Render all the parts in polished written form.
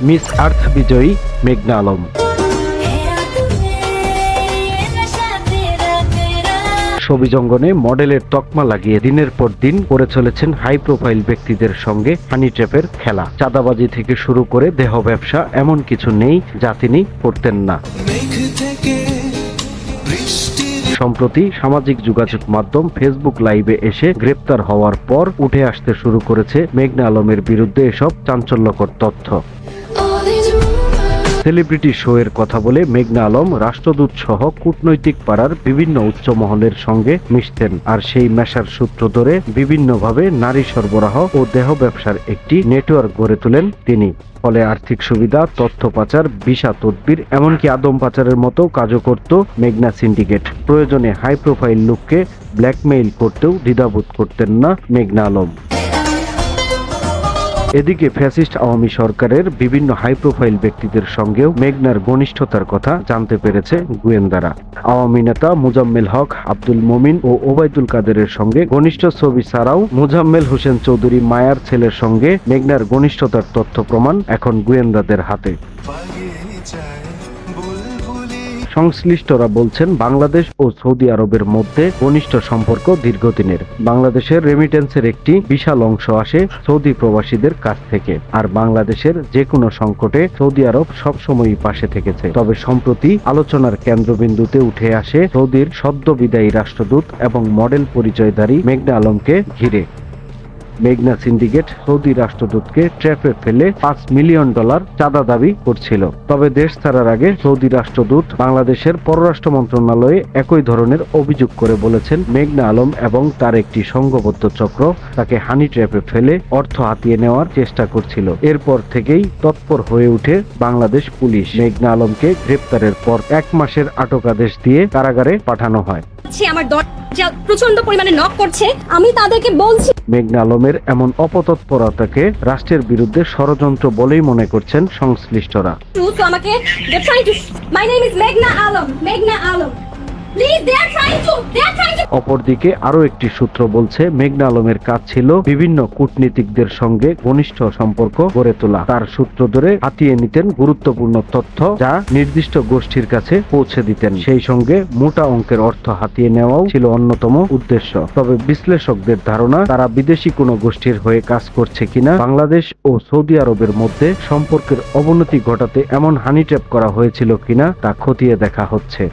Miss আর্থ বিজয়ী মেঘনা আলম। ছবি জঙ্গনে মডেলের তকমা লাগিয়ে দিনের পর দিন করে চলেছেন হাই প্রোফাইল ব্যক্তিদের সঙ্গে হানি ট্র্যাপের খেলা। চাঁদাবাজি থেকে শুরু করে দেহ ব্যবসা, এমন কিছু নেই যা তিনি করতেন না। সম্প্রতি সামাজিক যোগাযোগ মাধ্যম ফেসবুক লাইভে এসে গ্রেপ্তার হওয়ার পর উঠে আসতে শুরু করেছে মেঘনা আলমের বিরুদ্ধে এসব চাঞ্চল্যকর তথ্য। সেলিব্রিটি শো এর কথা বলে মেঘনা আলম রাষ্ট্রদূত সহ কূটনৈতিক পাড়ার বিভিন্ন উচ্চ মহলের সঙ্গে মিশতেন, আর সেই মেশার সূত্র ধরে বিভিন্নভাবে নারী সরবরাহ ও দেহ ব্যবসার একটি নেটওয়ার্ক গড়ে তোলেন তিনি। ফলে আর্থিক সুবিধা, তথ্য পাচার, ভিসা তদবির, এমনকি আদম পাচারের মতো কাজও করত মেঘনা সিন্ডিকেট। প্রয়োজনে হাই প্রোফাইল লোককে ব্ল্যাকমেইল করতেও দ্বিধাবোধ করতেন না মেঘনা আলম। এদিকে ফ্যাসিস্ট আওয়ামী সরকারের বিভিন্ন হাই প্রোফাইল ব্যক্তিদের সঙ্গেও মেঘনার ঘনিষ্ঠতার কথা জানতে পেরেছে গোয়েন্দারা। আওয়ামী নেতা মোজাম্মেল হক, আব্দুল মমিন ও ওবায়দুল কাদেরের সঙ্গে ঘনিষ্ঠ ছবি ছাড়াও মোজাম্মেল হোসেন চৌধুরী মায়ার ছেলের সঙ্গে মেঘনার ঘনিষ্ঠতার তথ্য প্রমাণ এখন গোয়েন্দাদের হাতে। সংশ্লিষ্টরা বলছেন, বাংলাদেশ ও সৌদি আরবের মধ্যে ঘনিষ্ঠ সম্পর্ক দীর্ঘদিনের। বাংলাদেশের রেমিটেন্সের একটি বিশাল অংশ আসে সৌদি প্রবাসীদের কাছ থেকে, আর বাংলাদেশের যে কোনো সংকটে সৌদি আরব সবসময়ই পাশে থেকেছে। তবে সম্প্রতি আলোচনার কেন্দ্রবিন্দুতে উঠে আসে সৌদির সদ্য বিদায়ী রাষ্ট্রদূত এবং মডেল পরিচয়ধারী মেঘনা আলমকে ঘিরে। মেঘনা সিন্ডিকেট সৌদি রাষ্ট্রদূতকে ট্র্যাপে ফেলে $5 মিলিয়ন চাঁদা দাবি করছিল। তবে দেশ ছাড়ার আগে সৌদি রাষ্ট্রদূত বাংলাদেশের পররাষ্ট্র মন্ত্রণালয়ে একই ধরনের অভিযোগ করে বলেছেন, মেঘনা আলম এবং তার একটি সংঘবদ্ধ চক্র তাকে হানি ট্র্যাপে ফেলে অর্থ হাতিয়ে নেওয়ার চেষ্টা করছিল। এরপর থেকেই তৎপর হয়ে ওঠে বাংলাদেশ পুলিশ। মেঘনা আলমকে গ্রেপ্তারের পর 1 মাসের আটকাদেশ দিয়ে কারাগারে পাঠানো হয়। আমার দরজা প্রচন্ড পরিমাণে নক করছে, আমি তাদেরকে বলছি। মেঘনা আলমের এমন অপতৎপরতাকে রাষ্ট্রের বিরুদ্ধে ষড়যন্ত্র বলেই মনে করছেন সংশ্লিষ্টরা। আমাকে মাই নেম ইজ মেঘনা আলম, মেঘনা আলম। অপরদিকে আরো একটি সূত্র বলছে, মেঘনা আলমের কাজ ছিল বিভিন্ন কূটনীতিকদের সঙ্গে ঘনিষ্ঠ সম্পর্ক গড়ে তোলা। তার সূত্র ধরে হাতিয়ে নিতেন গুরুত্বপূর্ণ তথ্য, যা নির্দিষ্ট গোষ্ঠীর কাছে পৌঁছে দিতেন। সেই সঙ্গে মোটা অঙ্কের অর্থ হাতিয়ে নেওয়াও ছিল অন্যতম উদ্দেশ্য। তবে বিশ্লেষকদের ধারণা, তারা বিদেশি কোনো গোষ্ঠীর হয়ে কাজ করছে কিনা, বাংলাদেশ ও সৌদি আরবের মধ্যে সম্পর্কের অবনতি ঘটাতে এমন হানি ট্র্যাপ করা হয়েছিল কিনা তা খতিয়ে দেখা হচ্ছে।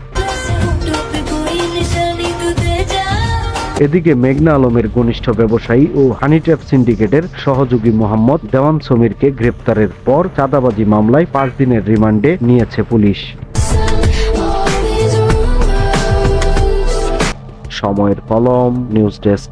এদিকে মেঘনা আলমের ঘনিষ্ঠ ব্যবসায়ী ও হানি ট্র্যাপ সিন্ডিকেটের সহযোগী মোহাম্মদ দেওয়ান সমীরকে গ্রেপ্তারের পর চাঁদাবাজি মামলায় 5 দিনের রিমান্ডে নিয়েছে পুলিশ। সময়ের কলম, নিউজ ডেস্ক।